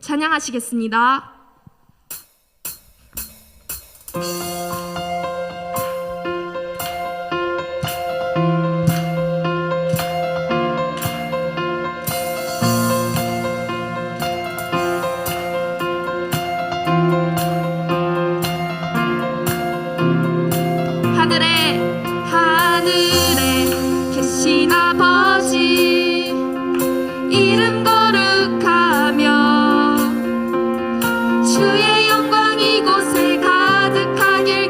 찬양하시겠습니다. 하늘에 계신 아버지 이름 거룩하며 주의 영광 이곳에 가득하길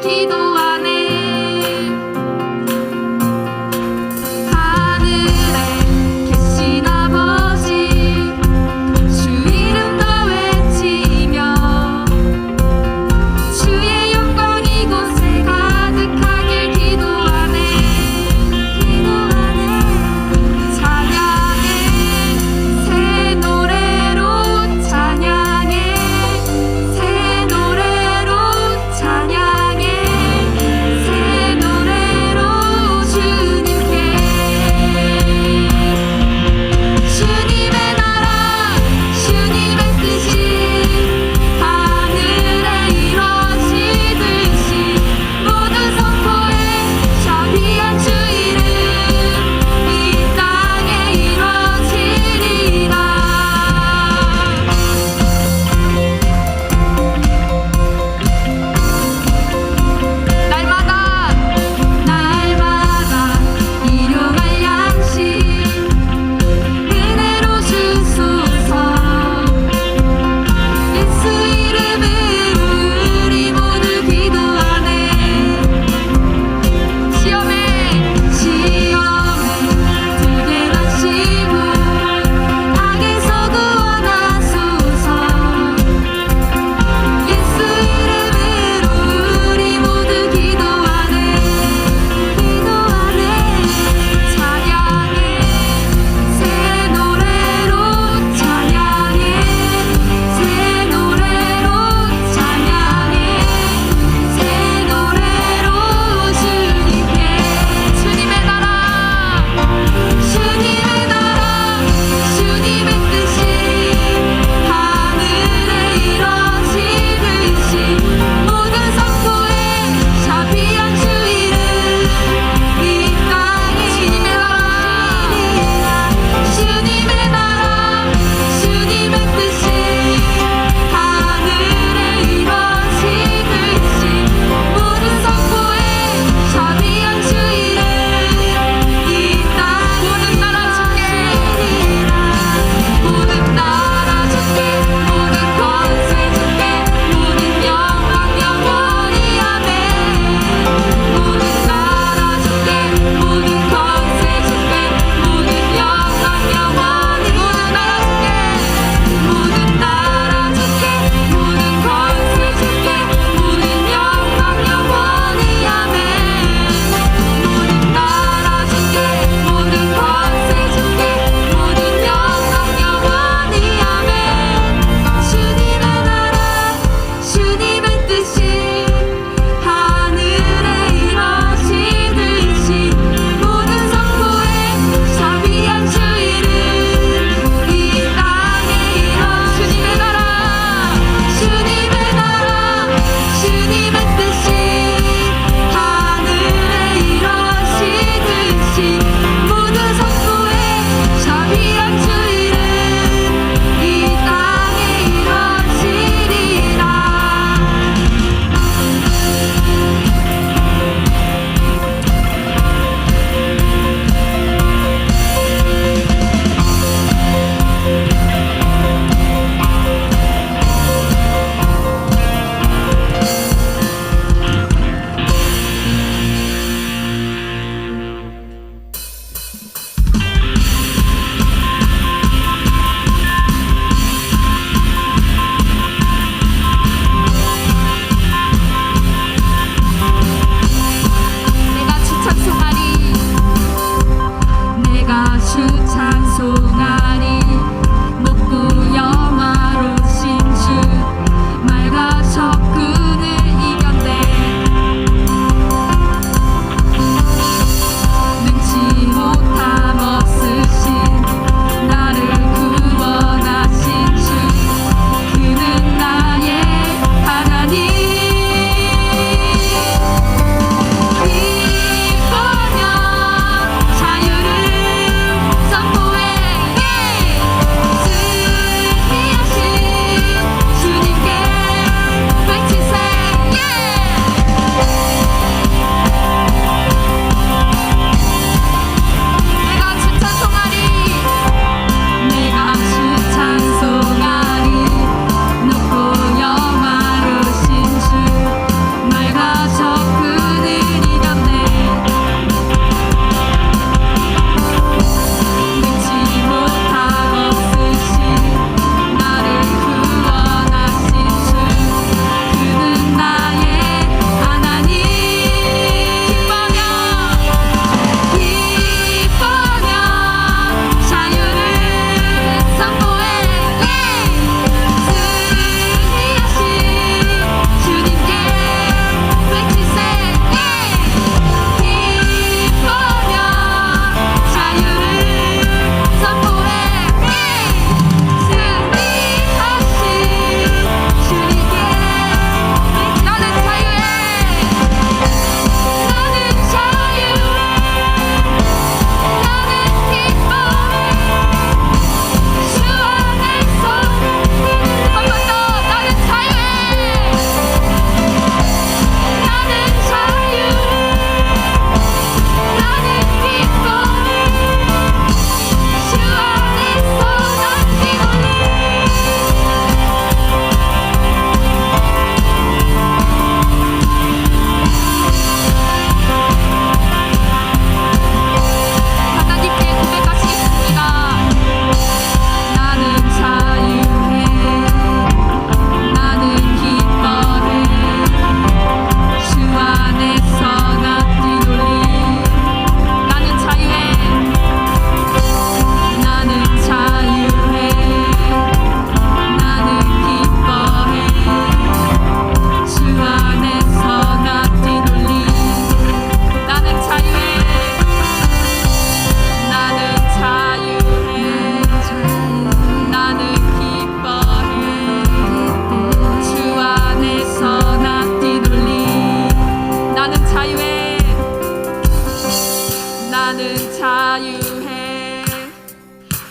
자유해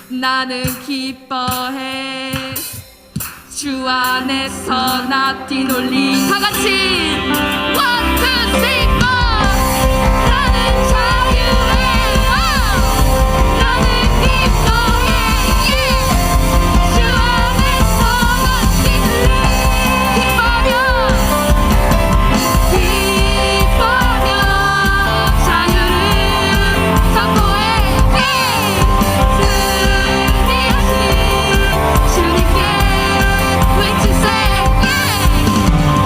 나는 기뻐해 주 안에서 나 뛰놀리 다 같이 One, two, three, four 나는 자유해 나는 기뻐해 주 안에서 나 뛰놀리 기뻐하며 자유를 선포해 승리하신 주님께 외치세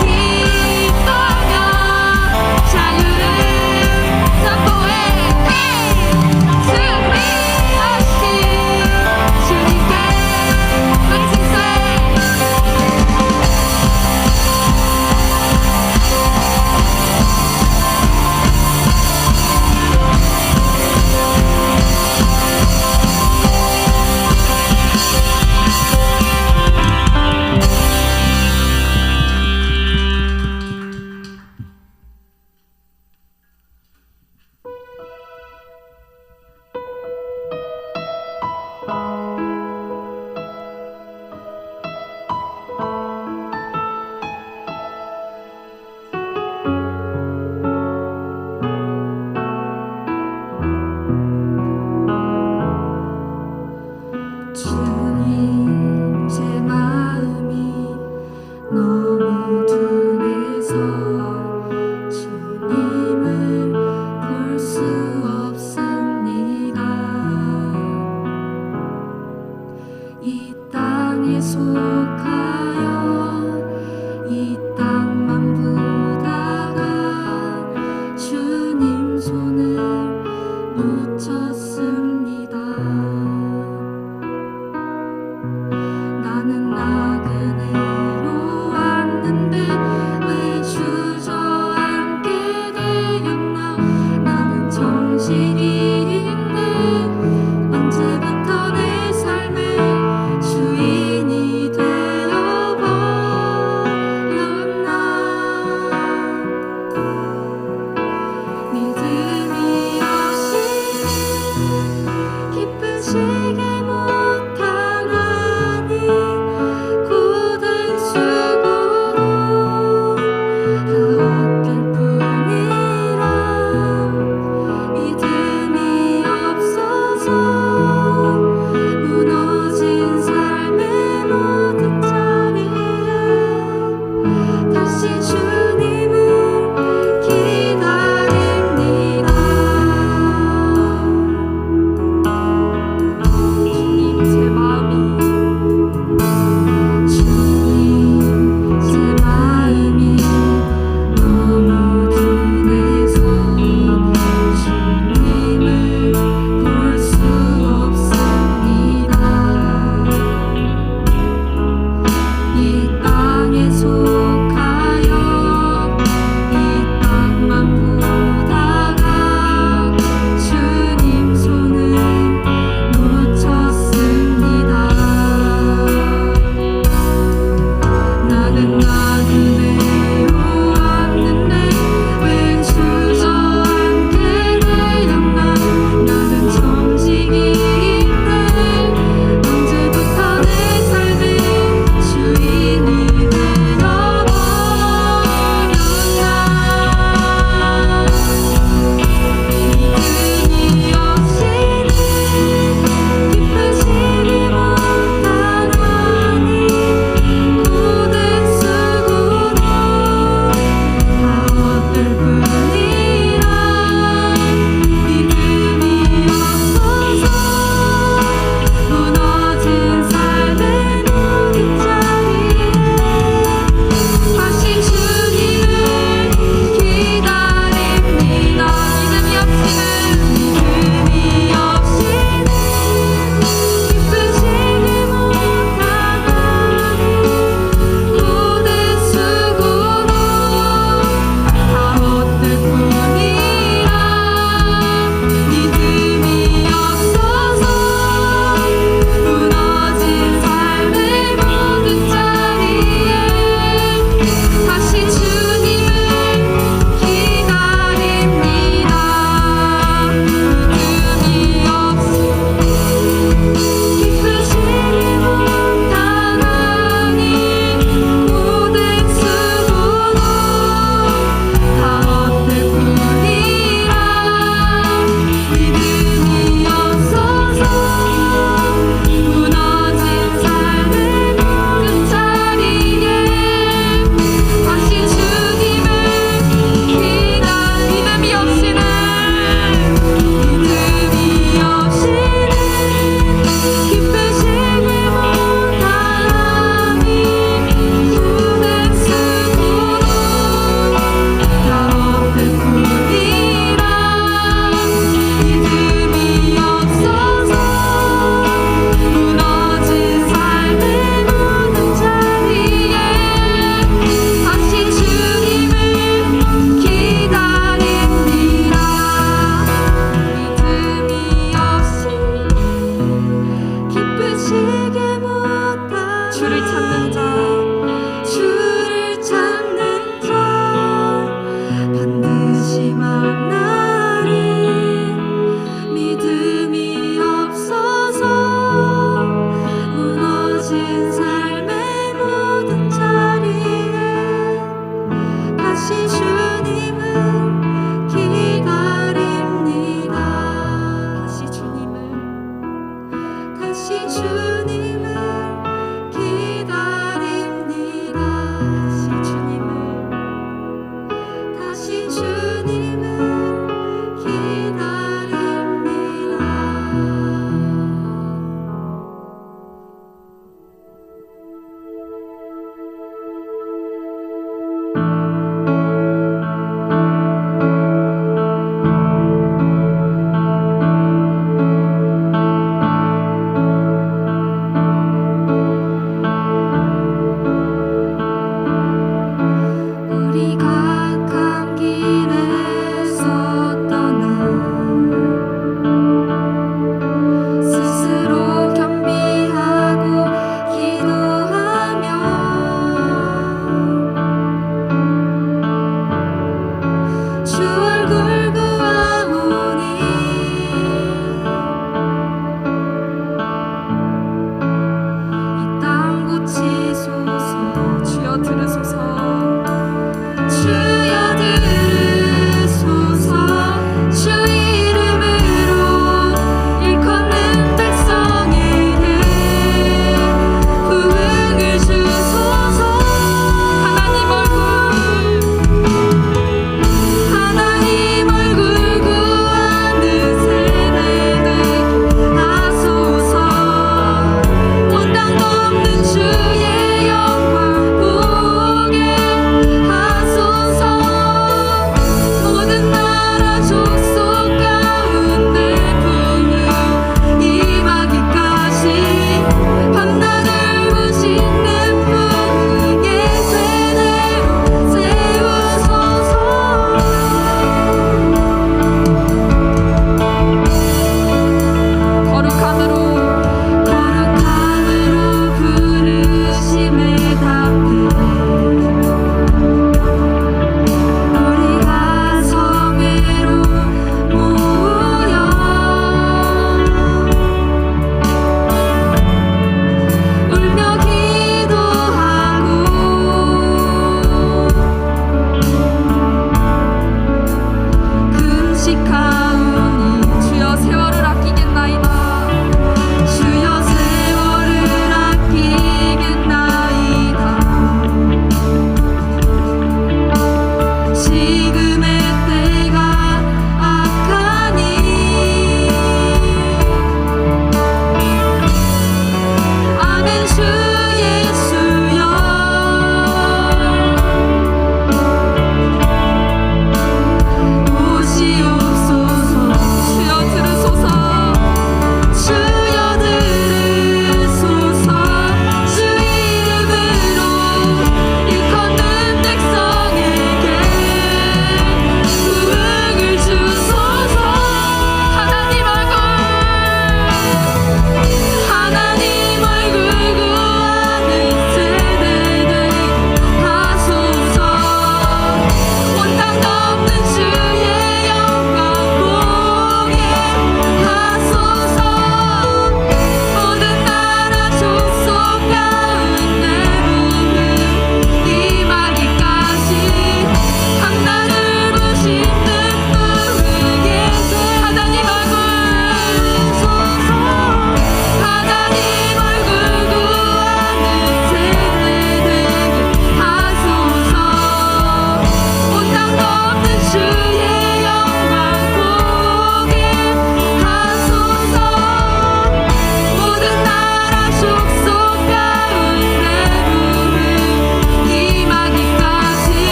기뻐하며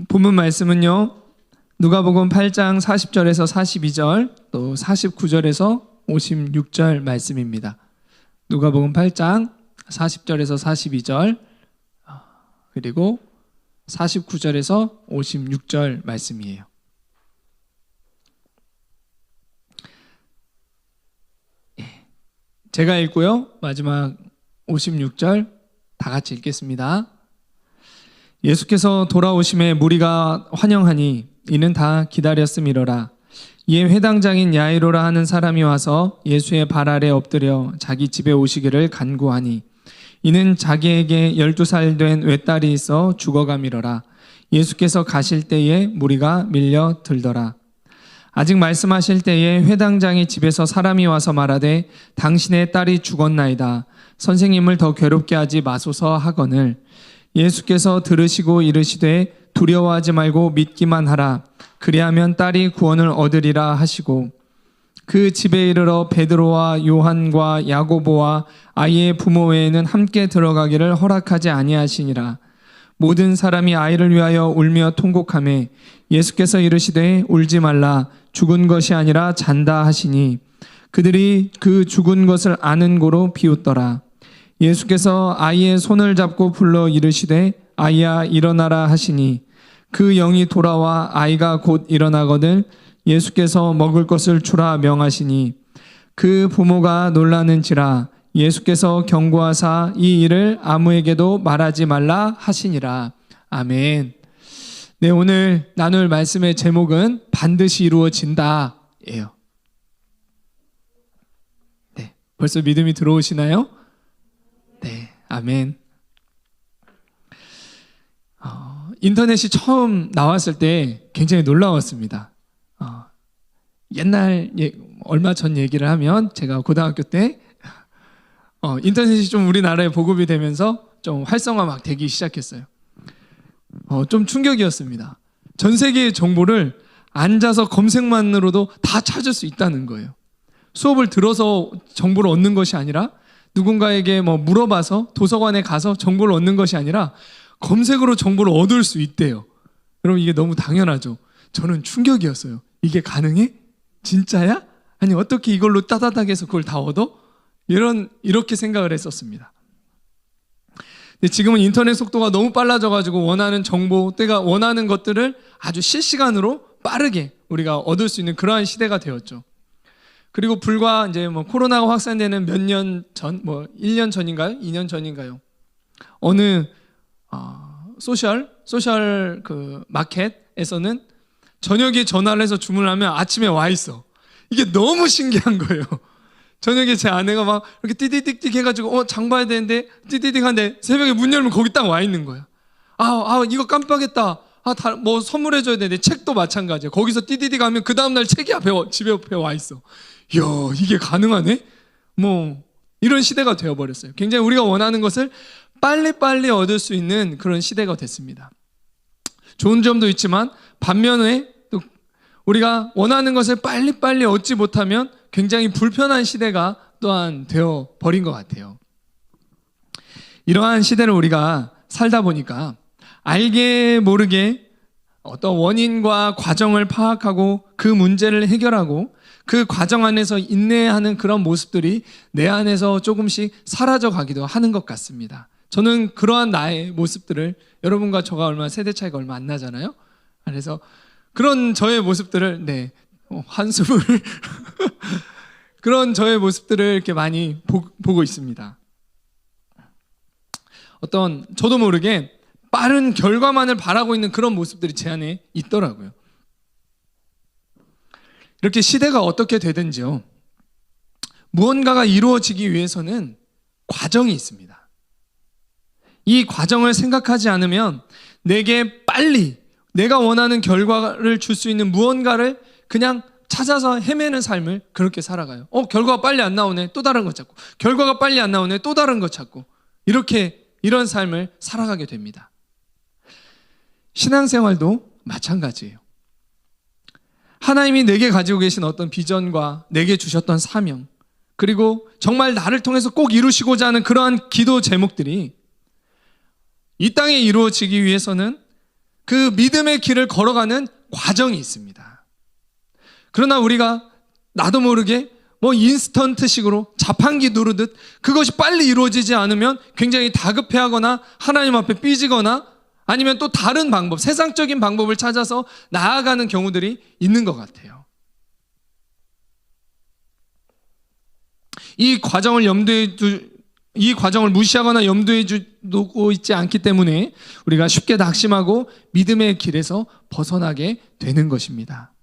본문 말씀은요, 누가복음 8장 40절에서 42절, 또 49절에서 56절 말씀입니다. 누가복음 8장 40절에서 42절, 그리고 49절에서 56절 말씀이에요. 제가 읽고요, 마지막 56절 다 같이 읽겠습니다. 예수께서 돌아오심에 무리가 환영하니 이는 다 기다렸음이로라. 이에 회당장인 야이로라 하는 사람이 와서 예수의 발 아래 엎드려 자기 집에 오시기를 간구하니 이는 자기에게 12살 된 외딸이 있어 죽어감이로라. 예수께서 가실 때에 무리가 밀려 들더라. 아직 말씀하실 때에 회당장이 집에서 사람이 와서 말하되 당신의 딸이 죽었나이다. 선생님을 더 괴롭게 하지 마소서 하거늘 예수께서 들으시고 이르시되 두려워하지 말고 믿기만 하라. 그리하면 딸이 구원을 얻으리라 하시고 그 집에 이르러 베드로와 요한과 야고보와 아이의 부모 외에는 함께 들어가기를 허락하지 아니하시니라. 모든 사람이 아이를 위하여 울며 통곡하매 예수께서 이르시되 울지 말라. 죽은 것이 아니라 잔다 하시니 그들이 그 죽은 것을 아는 고로 비웃더라. 예수께서 아이의 손을 잡고 불러 이르시되 아이야 일어나라 하시니 그 영이 돌아와 아이가 곧 일어나거든 예수께서 먹을 것을 주라 명하시니 그 부모가 놀라는지라. 예수께서 경고하사 이 일을 아무에게도 말하지 말라 하시니라. 아멘. 네, 오늘 나눌 말씀의 제목은 반드시 이루어진다 예요. 네, 벌써 믿음이 들어오시나요? 네, 아멘. 인터넷이 처음 나왔을 때 굉장히 놀라웠습니다. 옛날 얼마 전 얘기를 하면 제가 고등학교 때 인터넷이 좀 우리나라에 보급이 되면서 좀 활성화 막 되기 시작했어요. 좀 충격이었습니다. 전 세계의 정보를 앉아서 검색만으로도 다 찾을 수 있다는 거예요. 수업을 들어서 정보를 얻는 것이 아니라 누군가에게 물어봐서 도서관에 가서 정보를 얻는 것이 아니라 검색으로 정보를 얻을 수 있대요. 여러분 이게 너무 당연하죠. 저는 충격이었어요. 이게 가능해? 진짜야? 아니 어떻게 이걸로 따다닥 해서 그걸 다 얻어? 이렇게 생각을 했었습니다. 근데 지금은 인터넷 속도가 너무 빨라져가지고 원하는 정보, 내가 원하는 것들을 아주 실시간으로 빠르게 우리가 얻을 수 있는 그러한 시대가 되었죠. 그리고 불과 이제 코로나가 확산되는 몇 년 전, 1년 전인가요? 2년 전인가요? 어느 소셜 그 마켓에서는 저녁에 전화를 해서 주문을 하면 아침에 와 있어. 이게 너무 신기한 거예요. 저녁에 제 아내가 막 이렇게 띠디딕 해가지고 장 봐야 되는데 띠디딕 하는데 새벽에 문 열면 거기 딱 와 있는 거야. 이거 깜빡했다. 선물해줘야 되는데 책도 마찬가지야. 거기서 띠디딕 하면 그 다음날 책이 집에 앞에 와 있어. 이야, 이게 가능하네? 이런 시대가 되어버렸어요. 굉장히 우리가 원하는 것을 빨리빨리 얻을 수 있는 그런 시대가 됐습니다. 좋은 점도 있지만 반면에 또 우리가 원하는 것을 빨리빨리 얻지 못하면 굉장히 불편한 시대가 또한 되어버린 것 같아요. 이러한 시대를 우리가 살다 보니까 알게 모르게 어떤 원인과 과정을 파악하고 그 문제를 해결하고 그 과정 안에서 인내하는 그런 모습들이 내 안에서 조금씩 사라져 가기도 하는 것 같습니다. 저는 그러한 나의 모습들을, 여러분과 저가 세대 차이가 얼마 안 나잖아요. 그래서 그런 저의 모습들을 한숨을 그런 저의 모습들을 이렇게 많이 보고 있습니다. 저도 모르게 빠른 결과만을 바라고 있는 그런 모습들이 제 안에 있더라고요. 이렇게 시대가 어떻게 되든지요, 무언가가 이루어지기 위해서는 과정이 있습니다. 이 과정을 생각하지 않으면 내게 빨리 내가 원하는 결과를 줄 수 있는 무언가를 그냥 찾아서 헤매는 삶을 그렇게 살아가요. 결과가 빨리 안 나오네, 또 다른 거 찾고. 결과가 빨리 안 나오네, 또 다른 거 찾고. 이런 삶을 살아가게 됩니다. 신앙생활도 마찬가지예요. 하나님이 내게 가지고 계신 어떤 비전과 내게 주셨던 사명, 그리고 정말 나를 통해서 꼭 이루시고자 하는 그러한 기도 제목들이 이 땅에 이루어지기 위해서는 그 믿음의 길을 걸어가는 과정이 있습니다. 그러나 우리가 나도 모르게 뭐 인스턴트식으로 자판기 누르듯 그것이 빨리 이루어지지 않으면 굉장히 다급해하거나 하나님 앞에 삐지거나 아니면 또 다른 방법, 세상적인 방법을 찾아서 나아가는 경우들이 있는 것 같아요. 이 과정을 무시하거나 염두에 두고 있지 않기 때문에 우리가 쉽게 낙심하고 믿음의 길에서 벗어나게 되는 것입니다.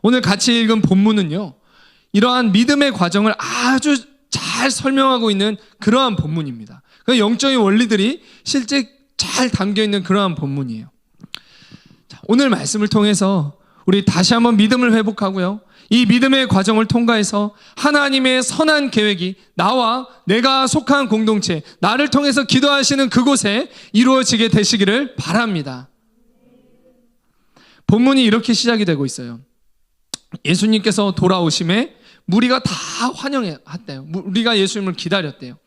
오늘 같이 읽은 본문은요, 이러한 믿음의 과정을 아주 잘 설명하고 있는 그러한 본문입니다. 그 영적인 원리들이 실제 잘 담겨있는 그러한 본문이에요. 자, 오늘 말씀을 통해서 우리 다시 한번 믿음을 회복하고요, 이 믿음의 과정을 통과해서 하나님의 선한 계획이 나와 내가 속한 공동체, 나를 통해서 기도하시는 그곳에 이루어지게 되시기를 바랍니다. 본문이 이렇게 시작이 되고 있어요. 예수님께서 돌아오심에 무리가 다 환영했대요. 무리가 예수님을 기다렸대요.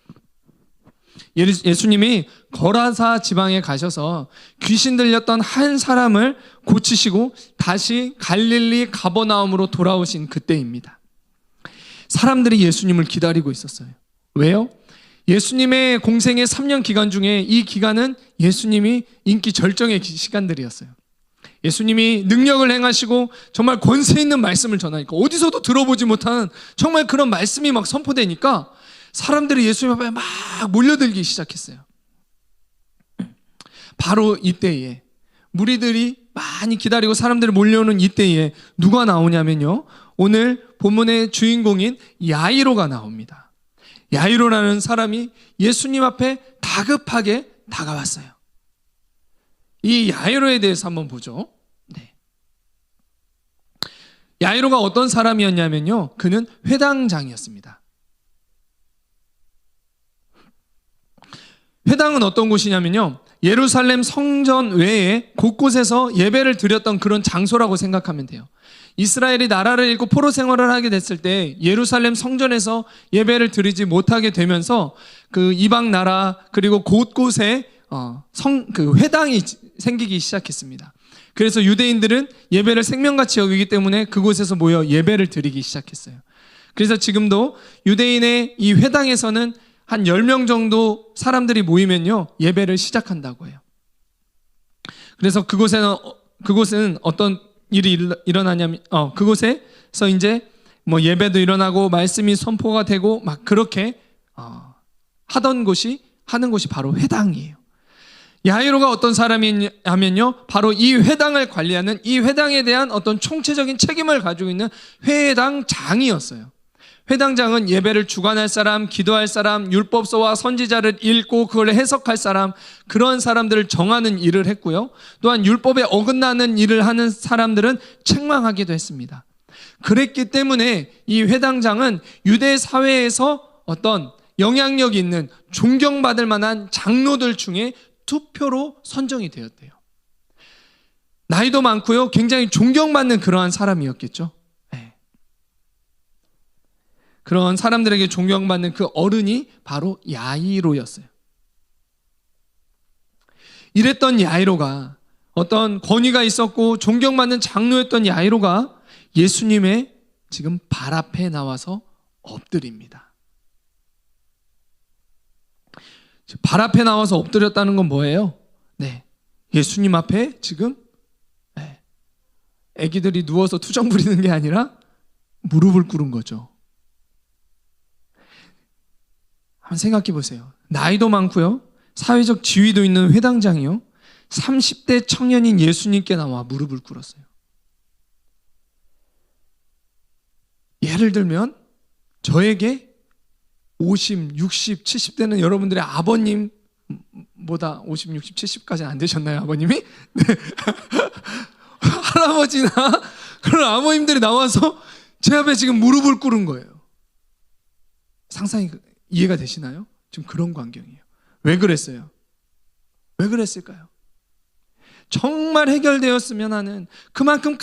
예수님이 거라사 지방에 가셔서 귀신 들렸던 한 사람을 고치시고 다시 갈릴리 가버나움으로 돌아오신 그때입니다. 사람들이 예수님을 기다리고 있었어요. 왜요? 예수님의 공생의 3년 기간 중에 이 기간은 예수님이 인기 절정의 시간들이었어요. 예수님이 능력을 행하시고 정말 권세 있는 말씀을 전하니까, 어디서도 들어보지 못한 정말 그런 말씀이 막 선포되니까 사람들이 예수님 앞에 막 몰려들기 시작했어요. 바로 이때에 무리들이 많이 기다리고 사람들이 몰려오는 이때에 누가 나오냐면요, 오늘 본문의 주인공인 야이로가 나옵니다. 야이로라는 사람이 예수님 앞에 다급하게 다가왔어요. 이 야이로에 대해서 한번 보죠. 네. 야이로가 어떤 사람이었냐면요, 그는 회당장이었습니다. 회당은 어떤 곳이냐면요, 예루살렘 성전 외에 곳곳에서 예배를 드렸던 그런 장소라고 생각하면 돼요. 이스라엘이 나라를 잃고 포로 생활을 하게 됐을 때 예루살렘 성전에서 예배를 드리지 못하게 되면서 그 이방 나라 그리고 곳곳에 그 회당이 생기기 시작했습니다. 그래서 유대인들은 예배를 생명같이 여기기 때문에 그곳에서 모여 예배를 드리기 시작했어요. 그래서 지금도 유대인의 이 회당에서는 한 10명 정도 사람들이 모이면요, 예배를 시작한다고 해요. 그래서 그곳은 어떤 일이 일어나냐면, 그곳에서 이제 뭐 예배도 일어나고 말씀이 선포가 되고 막 그렇게 하는 곳이 바로 회당이에요. 야이로가 어떤 사람이냐면요, 바로 이 회당을 관리하는, 이 회당에 대한 어떤 총체적인 책임을 가지고 있는 회당장이었어요. 회당장은 예배를 주관할 사람, 기도할 사람, 율법서와 선지자를 읽고 그걸 해석할 사람, 그런 사람들을 정하는 일을 했고요, 또한 율법에 어긋나는 일을 하는 사람들은 책망하기도 했습니다. 그랬기 때문에 이 회당장은 유대 사회에서 어떤 영향력 있는 존경받을 만한 장로들 중에 투표로 선정이 되었대요. 나이도 많고요, 굉장히 존경받는 그러한 사람이었겠죠. 그런 사람들에게 존경받는 그 어른이 바로 야이로였어요. 이랬던 야이로가, 어떤 권위가 있었고 존경받는 장로였던 야이로가 예수님의 지금 발 앞에 나와서 엎드립니다. 발 앞에 나와서 엎드렸다는 건 뭐예요? 네, 예수님 앞에 지금 애기들이 누워서 투정 부리는 게 아니라 무릎을 꿇은 거죠. 한번 생각해 보세요. 나이도 많고요, 사회적 지위도 있는 회당장이요, 30대 청년인 예수님께 나와 무릎을 꿇었어요. 예를 들면 저에게 50, 60, 70대는 여러분들의 아버님보다 50, 60, 70까지는 안 되셨나요, 아버님이? 네. 할아버지나 그런 아버님들이 나와서 제 앞에 지금 무릎을 꿇은 거예요. 상상이 이해가 되시나요? 좀 그런 광경이에요. 왜 그랬어요? 왜 그랬을까요? 정말 해결되었으면 하는 그만큼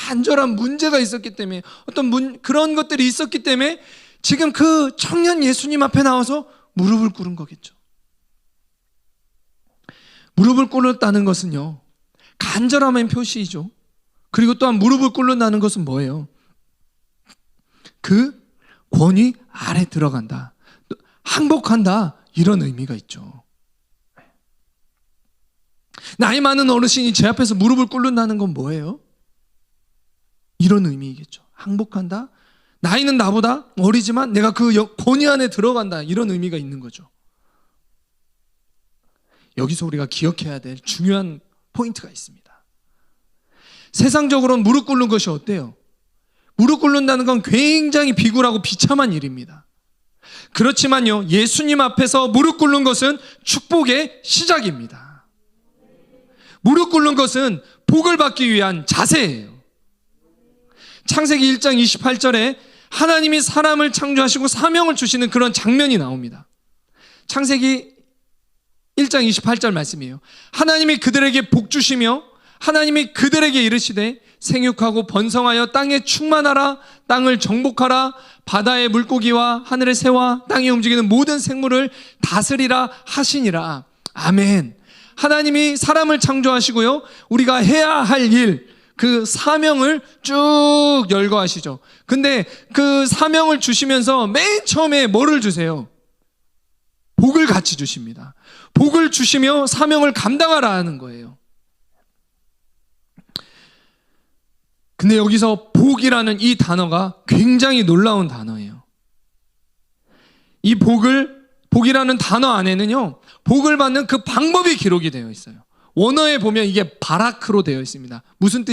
간절한 문제가 있었기 때문에, 그런 것들이 있었기 때문에 지금 그 청년 예수님 앞에 나와서 무릎을 꿇은 거겠죠. 무릎을 꿇었다는 것은요, 간절함의 표시이죠. 그리고 또한 무릎을 꿇는다는 것은 뭐예요? 그 권위 아래 들어간다, 항복한다, 이런 의미가 있죠. 나이 많은 어르신이 제 앞에서 무릎을 꿇는다는 건 뭐예요? 이런 의미이겠죠. 항복한다, 나이는 나보다 어리지만 내가 그 권위 안에 들어간다, 이런 의미가 있는 거죠. 여기서 우리가 기억해야 될 중요한 포인트가 있습니다. 세상적으로는 무릎 꿇는 것이 어때요? 무릎 꿇는다는 건 굉장히 비굴하고 비참한 일입니다. 그렇지만요, 예수님 앞에서 무릎 꿇는 것은 축복의 시작입니다. 무릎 꿇는 것은 복을 받기 위한 자세예요. 창세기 1장 28절에 하나님이 사람을 창조하시고 사명을 주시는 그런 장면이 나옵니다. 창세기 1장 28절 말씀이에요. 하나님이 그들에게 복 주시며 하나님이 그들에게 이르시되 생육하고 번성하여 땅에 충만하라, 땅을 정복하라, 바다의 물고기와 하늘의 새와 땅에 움직이는 모든 생물을 다스리라 하시니라. 아멘. 하나님이 사람을 창조하시고요, 우리가 해야 할 일, 그 사명을 쭉 열거하시죠. 근데 그 사명을 주시면서 맨 처음에 뭐를 주세요? 복을 같이 주십니다. 복을 주시며 사명을 감당하라 하는 거예요. 근데 여기서 복이라는 이 단어가 굉장히 놀라운 단어예요. 이 복이라는 단어 안에는요, 복을 받는 그 방법이 기록이 되어 있어요. 원어에 보면 이게 바라크로 되어 있습니다. 무슨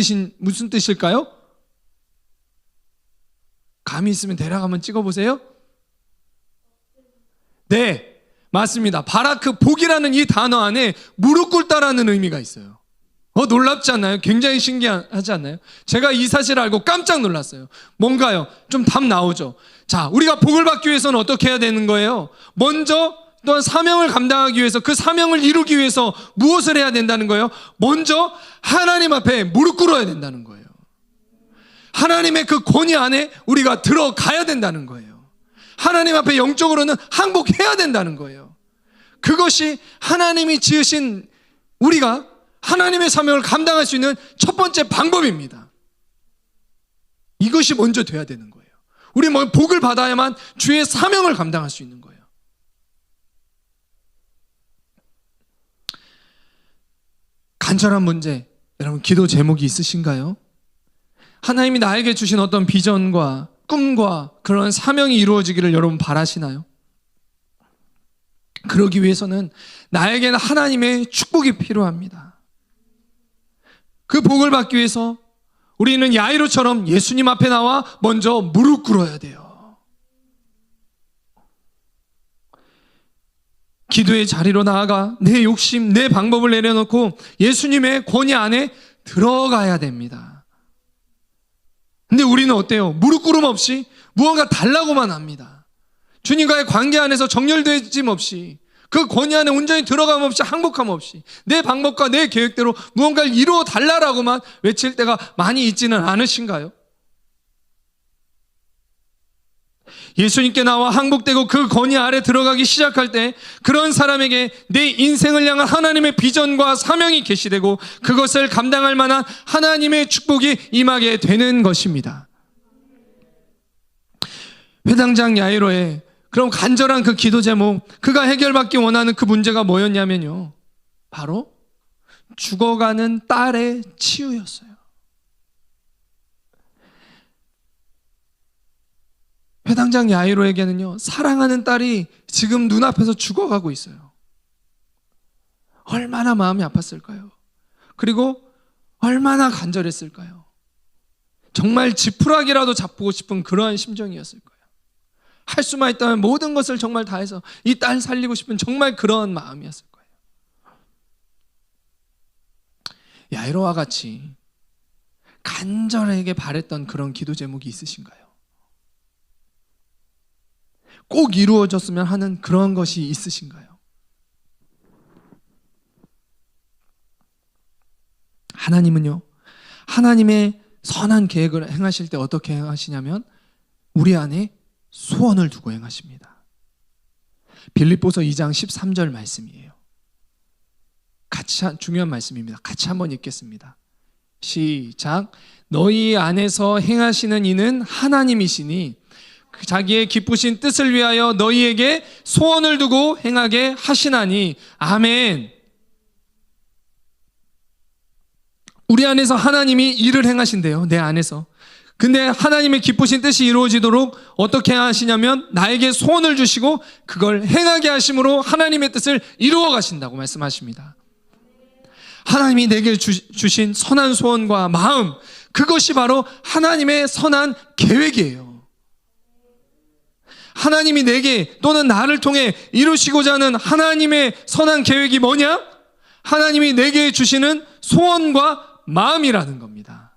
뜻일까요? 감이 있으면 대략 한번 찍어보세요. 네, 맞습니다. 바라크, 복이라는 이 단어 안에 무릎 꿇다라는 의미가 있어요. 놀랍지 않나요? 굉장히 신기하지 않나요? 제가 이 사실을 알고 깜짝 놀랐어요. 뭔가요? 좀 답 나오죠. 자, 우리가 복을 받기 위해서는 어떻게 해야 되는 거예요? 먼저 또한 사명을 감당하기 위해서, 그 사명을 이루기 위해서 무엇을 해야 된다는 거예요? 먼저 하나님 앞에 무릎 꿇어야 된다는 거예요. 하나님의 그 권위 안에 우리가 들어가야 된다는 거예요. 하나님 앞에 영적으로는 항복해야 된다는 거예요. 그것이 하나님이 지으신 우리가 하나님의 사명을 감당할 수 있는 첫 번째 방법입니다. 이것이 먼저 돼야 되는 거예요. 우리 복을 받아야만 주의 사명을 감당할 수 있는 거예요. 간절한 문제, 여러분 기도 제목이 있으신가요? 하나님이 나에게 주신 어떤 비전과 꿈과 그런 사명이 이루어지기를 여러분 바라시나요? 그러기 위해서는 나에게는 하나님의 축복이 필요합니다. 그 복을 받기 위해서 우리는 야이로처럼 예수님 앞에 나와 먼저 무릎 꿇어야 돼요. 기도의 자리로 나아가 내 욕심, 내 방법을 내려놓고 예수님의 권위 안에 들어가야 됩니다. 근데 우리는 어때요? 무릎 꿇음 없이 무언가 달라고만 합니다. 주님과의 관계 안에서 정렬되짐 없이, 그 권위 안에 온전히 들어감 없이, 항복함 없이 내 방법과 내 계획대로 무언가를 이루어 달라라고만 외칠 때가 많이 있지는 않으신가요? 예수님께 나와 항복되고 그 권위 아래 들어가기 시작할 때 그런 사람에게 내 인생을 향한 하나님의 비전과 사명이 계시되고 그것을 감당할 만한 하나님의 축복이 임하게 되는 것입니다. 회당장 야이로의 그럼 간절한 그 기도 제목, 그가 해결받기 원하는 그 문제가 뭐였냐면요, 바로 죽어가는 딸의 치유였어요. 회당장 야이로에게는요, 사랑하는 딸이 지금 눈앞에서 죽어가고 있어요. 얼마나 마음이 아팠을까요? 그리고 얼마나 간절했을까요? 정말 지푸라기라도 잡고 싶은 그러한 심정이었을 거예요. 할 수만 있다면 모든 것을 정말 다해서 이 딸 살리고 싶은 정말 그런 마음이었을 거예요. 야이로와 같이 간절하게 바랬던 그런 기도 제목이 있으신가요? 꼭 이루어졌으면 하는 그런 것이 있으신가요? 하나님은요, 하나님의 선한 계획을 행하실 때 어떻게 행하시냐면 우리 안에 소원을 두고 행하십니다. 빌립보서 2장 13절 말씀이에요. 중요한 말씀입니다. 같이 한번 읽겠습니다. 시작. 너희 안에서 행하시는 이는 하나님이시니 자기의 기쁘신 뜻을 위하여 너희에게 소원을 두고 행하게 하시나니. 아멘. 우리 안에서 하나님이 일을 행하신대요. 내 안에서. 근데 하나님의 기쁘신 뜻이 이루어지도록 어떻게 하시냐면 나에게 소원을 주시고 그걸 행하게 하심으로 하나님의 뜻을 이루어 가신다고 말씀하십니다. 하나님이 내게 주신 선한 소원과 마음, 그것이 바로 하나님의 선한 계획이에요. 하나님이 내게 또는 나를 통해 이루시고자 하는 하나님의 선한 계획이 뭐냐? 하나님이 내게 주시는 소원과 마음이라는 겁니다.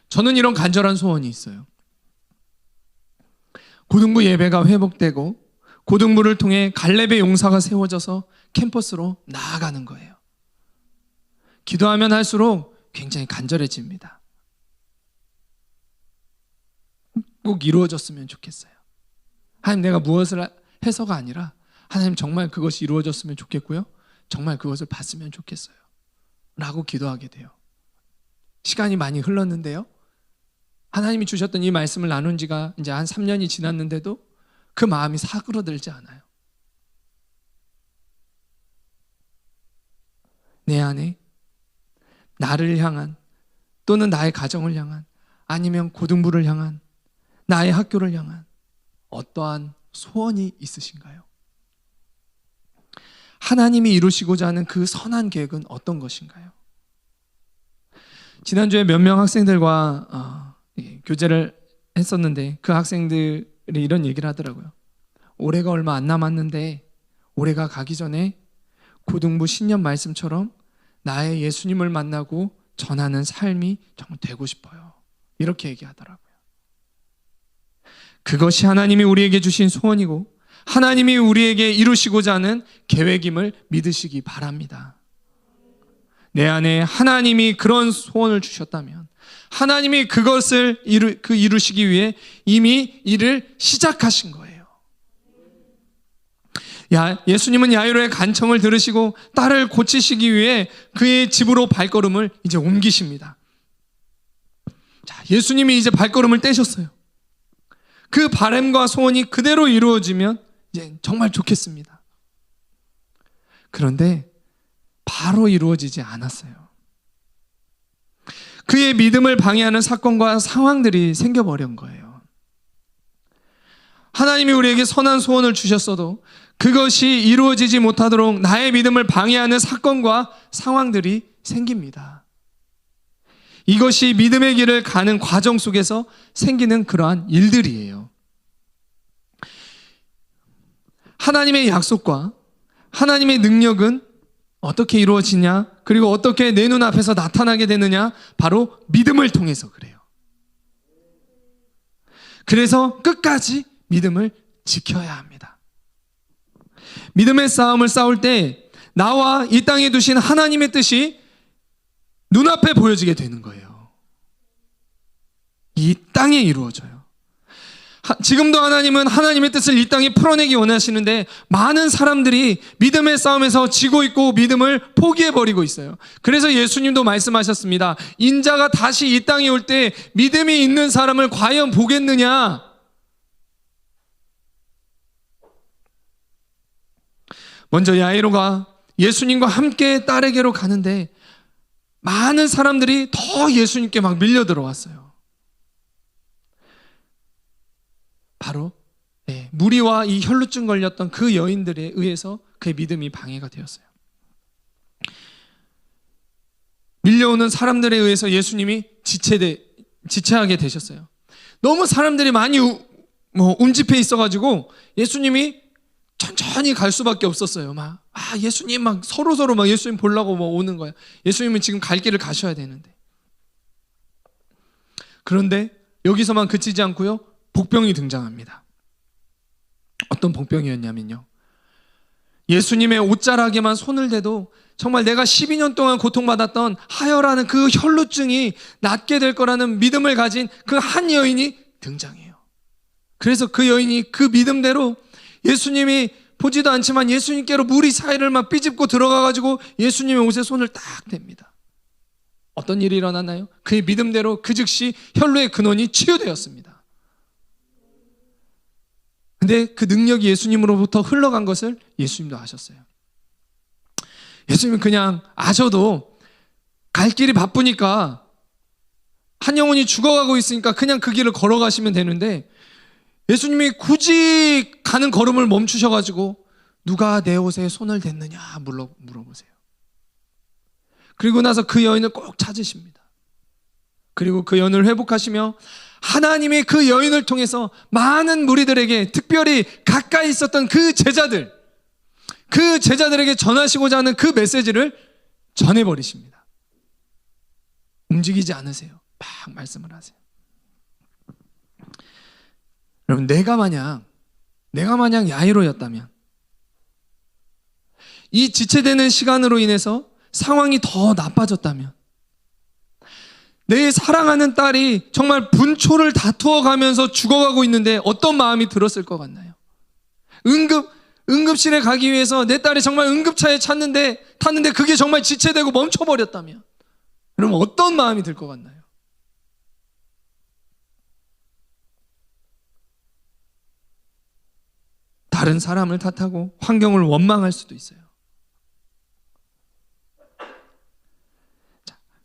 저는 이런 간절한 소원이 있어요. 고등부 예배가 회복되고 고등부를 통해 갈렙의 용사가 세워져서 캠퍼스로 나아가는 거예요. 기도하면 할수록 굉장히 간절해집니다. 꼭 이루어졌으면 좋겠어요. 하나님, 내가 무엇을 해서가 아니라 하나님 정말 그것이 이루어졌으면 좋겠고요. 정말 그것을 봤으면 좋겠어요. 라고 기도하게 돼요. 시간이 많이 흘렀는데요. 하나님이 주셨던 이 말씀을 나눈 지가 이제 한 3년이 지났는데도 그 마음이 사그러들지 않아요. 내 안에 나를 향한 또는 나의 가정을 향한 아니면 고등부를 향한 나의 학교를 향한 어떠한 소원이 있으신가요? 하나님이 이루시고자 하는 그 선한 계획은 어떤 것인가요? 지난주에 몇 명 학생들과 교제를 했었는데 그 학생들이 이런 얘기를 하더라고요. 올해가 얼마 안 남았는데 올해가 가기 전에 고등부 신년 말씀처럼 나의 예수님을 만나고 전하는 삶이 정말 되고 싶어요. 이렇게 얘기하더라고요. 그것이 하나님이 우리에게 주신 소원이고 하나님이 우리에게 이루시고자 하는 계획임을 믿으시기 바랍니다. 내 안에 하나님이 그런 소원을 주셨다면 하나님이 그것을 이루시기 위해 이미 일을 시작하신 거예요. 예수님은 야이로의 간청을 들으시고 딸을 고치시기 위해 그의 집으로 발걸음을 이제 옮기십니다. 자, 예수님이 이제 발걸음을 떼셨어요. 그 바람과 소원이 그대로 이루어지면 이제 정말 좋겠습니다. 그런데 바로 이루어지지 않았어요. 그의 믿음을 방해하는 사건과 상황들이 생겨버린 거예요. 하나님이 우리에게 선한 소원을 주셨어도 그것이 이루어지지 못하도록 나의 믿음을 방해하는 사건과 상황들이 생깁니다. 이것이 믿음의 길을 가는 과정 속에서 생기는 그러한 일들이에요. 하나님의 약속과 하나님의 능력은 어떻게 이루어지냐? 그리고 어떻게 내 눈앞에서 나타나게 되느냐? 바로 믿음을 통해서 그래요. 그래서 끝까지 믿음을 지켜야 합니다. 믿음의 싸움을 싸울 때 나와 이 땅에 두신 하나님의 뜻이 눈앞에 보여지게 되는 거예요. 이 땅에 이루어져요. 지금도 하나님은 하나님의 뜻을 이 땅에 풀어내기 원하시는데 많은 사람들이 믿음의 싸움에서 지고 있고 믿음을 포기해버리고 있어요. 그래서 예수님도 말씀하셨습니다. 인자가 다시 이 땅에 올 때 믿음이 있는 사람을 과연 보겠느냐? 먼저 야이로가 예수님과 함께 딸에게로 가는데 많은 사람들이 더 예수님께 막 밀려 들어왔어요. 바로 무리와 이 혈루증 걸렸던 그 여인들에 의해서 그의 믿음이 방해가 되었어요. 밀려오는 사람들에 의해서 예수님이 지체하게 되셨어요. 너무 사람들이 많이 움집해 있어가지고 예수님이 천천히 갈 수밖에 없었어요. 예수님 서로 막 예수님 보려고 오는 거야. 예수님은 지금 갈 길을 가셔야 되는데. 그런데 여기서만 그치지 않고요. 복병이 등장합니다. 어떤 복병이었냐면요. 예수님의 옷자락에만 손을 대도 정말 내가 12년 동안 고통받았던 하혈하는 그 혈루증이 낫게 될 거라는 믿음을 가진 그 한 여인이 등장해요. 그래서 그 여인이 그 믿음대로 예수님이 보지도 않지만 예수님께로 무리 사이를 막 삐집고 들어가가지고 예수님의 옷에 손을 딱 댑니다. 어떤 일이 일어났나요? 그의 믿음대로 그 즉시 혈루의 근원이 치유되었습니다. 근데 그 능력이 예수님으로부터 흘러간 것을 예수님도 아셨어요. 예수님은 그냥 아셔도 갈 길이 바쁘니까 한 영혼이 죽어가고 있으니까 그냥 그 길을 걸어가시면 되는데 예수님이 굳이 가는 걸음을 멈추셔가지고 누가 내 옷에 손을 댔느냐 물어보세요. 그리고 나서 그 여인을 꼭 찾으십니다. 그리고 그 여인을 회복하시며 하나님이 그 여인을 통해서 많은 무리들에게, 특별히 가까이 있었던 그 제자들에게 전하시고자 하는 그 메시지를 전해버리십니다. 움직이지 않으세요. 막 말씀을 하세요. 여러분, 내가 만약 야이로였다면, 이 지체되는 시간으로 인해서 상황이 더 나빠졌다면, 내 사랑하는 딸이 정말 분초를 다투어 가면서 죽어가고 있는데 어떤 마음이 들었을 것 같나요? 응급실에 가기 위해서 내 딸이 정말 응급차에 탔는데 그게 정말 지체되고 멈춰버렸다면, 그럼 어떤 마음이 들 것 같나요? 다른 사람을 탓하고 환경을 원망할 수도 있어요.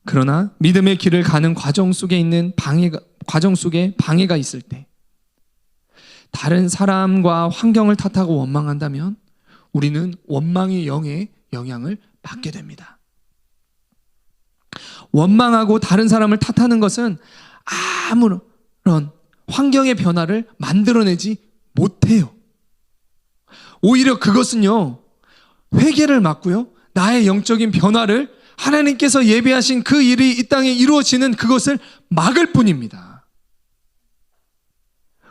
그러나 믿음의 길을 가는 과정 속에 방해가 있을 때, 다른 사람과 환경을 탓하고 원망한다면 우리는 원망의 영에 영향을 받게 됩니다. 원망하고 다른 사람을 탓하는 것은 아무런 환경의 변화를 만들어내지 못해요. 오히려 그것은요, 회개를 막고요, 나의 영적인 변화를, 하나님께서 예비하신 그 일이 이 땅에 이루어지는 그것을 막을 뿐입니다.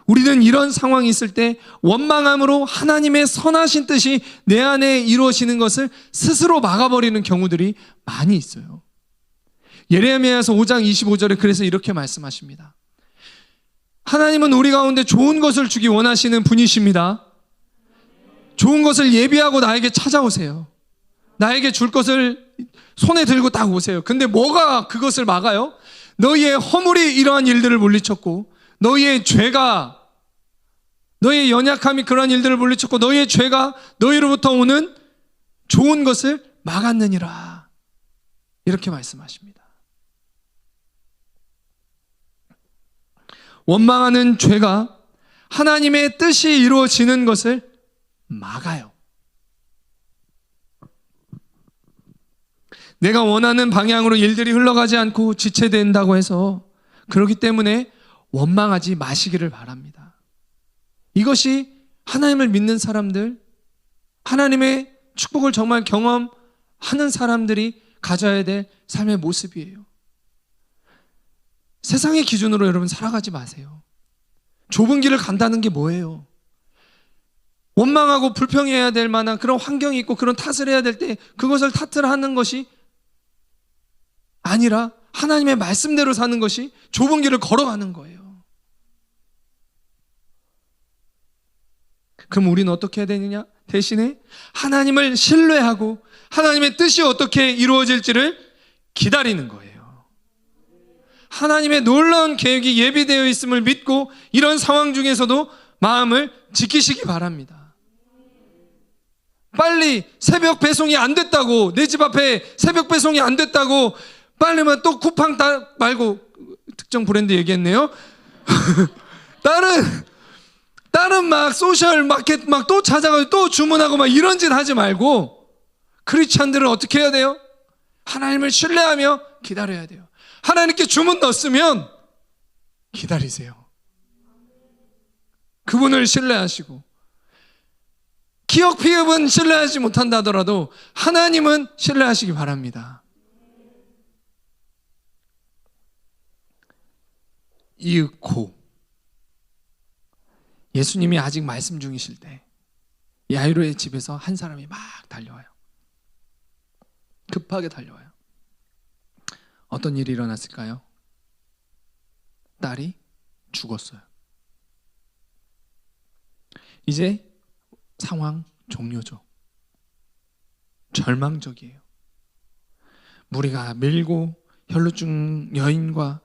우리는 이런 상황이 있을 때 원망함으로 하나님의 선하신 뜻이 내 안에 이루어지는 것을 스스로 막아버리는 경우들이 많이 있어요. 예레미야서 5장 25절에 그래서 이렇게 말씀하십니다. 하나님은 우리 가운데 좋은 것을 주기 원하시는 분이십니다. 좋은 것을 예비하고 나에게 찾아오세요. 나에게 줄 것을 손에 들고 딱 오세요. 근데 뭐가 그것을 막아요? 너희의 허물이 이러한 일들을 물리쳤고, 너희의 죄가, 너희의 연약함이 그러한 일들을 물리쳤고, 너희의 죄가 너희로부터 오는 좋은 것을 막았느니라. 이렇게 말씀하십니다. 원망하는 죄가 하나님의 뜻이 이루어지는 것을 막아요. 내가 원하는 방향으로 일들이 흘러가지 않고 지체된다고 해서, 그렇기 때문에 원망하지 마시기를 바랍니다. 이것이 하나님을 믿는 사람들, 하나님의 축복을 정말 경험하는 사람들이 가져야 될 삶의 모습이에요. 세상의 기준으로 여러분 살아가지 마세요. 좁은 길을 간다는 게 뭐예요? 원망하고 불평해야 될 만한 그런 환경이 있고 그런 탓을 해야 될 때 그것을 탓을 하는 것이 아니라 하나님의 말씀대로 사는 것이 좁은 길을 걸어가는 거예요. 그럼 우리는 어떻게 해야 되느냐? 대신에 하나님을 신뢰하고 하나님의 뜻이 어떻게 이루어질지를 기다리는 거예요. 하나님의 놀라운 계획이 예비되어 있음을 믿고 이런 상황 중에서도 마음을 지키시기 바랍니다. 빨리 새벽 배송이 안 됐다고, 내 집 앞에 새벽 배송이 안 됐다고 빨리만 또 쿠팡 말고 특정 브랜드 얘기했네요. 다른 막 소셜 마켓 막 또 찾아가고 또 주문하고 막 이런 짓 하지 말고, 크리스찬들은 어떻게 해야 돼요? 하나님을 신뢰하며 기다려야 돼요. 하나님께 주문 넣었으면 기다리세요. 그분을 신뢰하시고, 기업 피업은 신뢰하지 못한다 하더라도 하나님은 신뢰하시기 바랍니다. 이윽고 예수님이 아직 말씀 중이실 때 야이로의 집에서 한 사람이 막 달려와요. 급하게 달려와요. 어떤 일이 일어났을까요? 딸이 죽었어요. 이제 상황 종료죠. 절망적이에요. 무리가 밀고 혈루증 여인과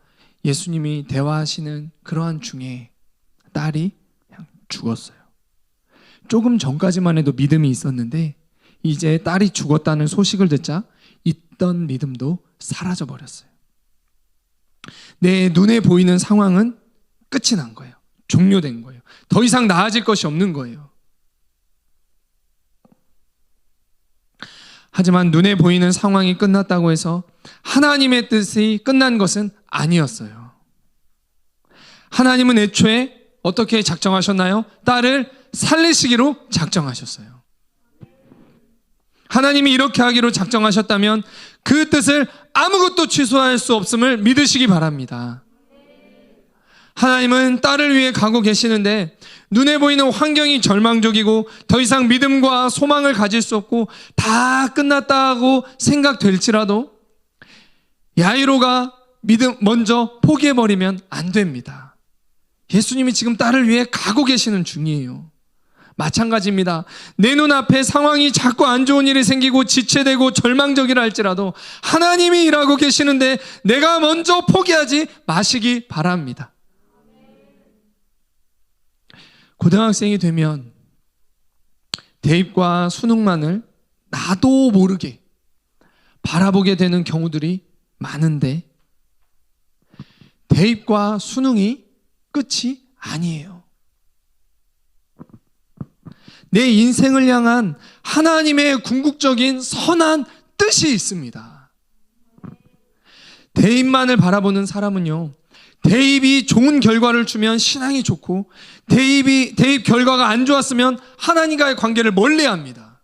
예수님이 대화하시는 그러한 중에 딸이 그냥 죽었어요. 조금 전까지만 해도 믿음이 있었는데 이제 딸이 죽었다는 소식을 듣자 있던 믿음도 사라져 버렸어요. 내 눈에 보이는 상황은 끝이 난 거예요. 종료된 거예요. 더 이상 나아질 것이 없는 거예요. 하지만 눈에 보이는 상황이 끝났다고 해서 하나님의 뜻이 끝난 것은 아니었어요. 하나님은 애초에 어떻게 작정하셨나요? 딸을 살리시기로 작정하셨어요. 하나님이 이렇게 하기로 작정하셨다면 그 뜻을 아무것도 취소할 수 없음을 믿으시기 바랍니다. 하나님은 딸을 위해 가고 계시는데 눈에 보이는 환경이 절망적이고 더 이상 믿음과 소망을 가질 수 없고 다 끝났다고 생각될지라도 야이로가 믿음 먼저 포기해버리면 안 됩니다. 예수님이 지금 딸을 위해 가고 계시는 중이에요. 마찬가지입니다. 내 눈앞에 상황이 자꾸 안 좋은 일이 생기고 지체되고 절망적이라 할지라도 하나님이 일하고 계시는데 내가 먼저 포기하지 마시기 바랍니다. 고등학생이 되면 대입과 수능만을 나도 모르게 바라보게 되는 경우들이 많은데 대입과 수능이 끝이 아니에요. 내 인생을 향한 하나님의 궁극적인 선한 뜻이 있습니다. 대입만을 바라보는 사람은요, 대입이 좋은 결과를 주면 신앙이 좋고 대입 결과가 안 좋았으면 하나님과의 관계를 멀리합니다.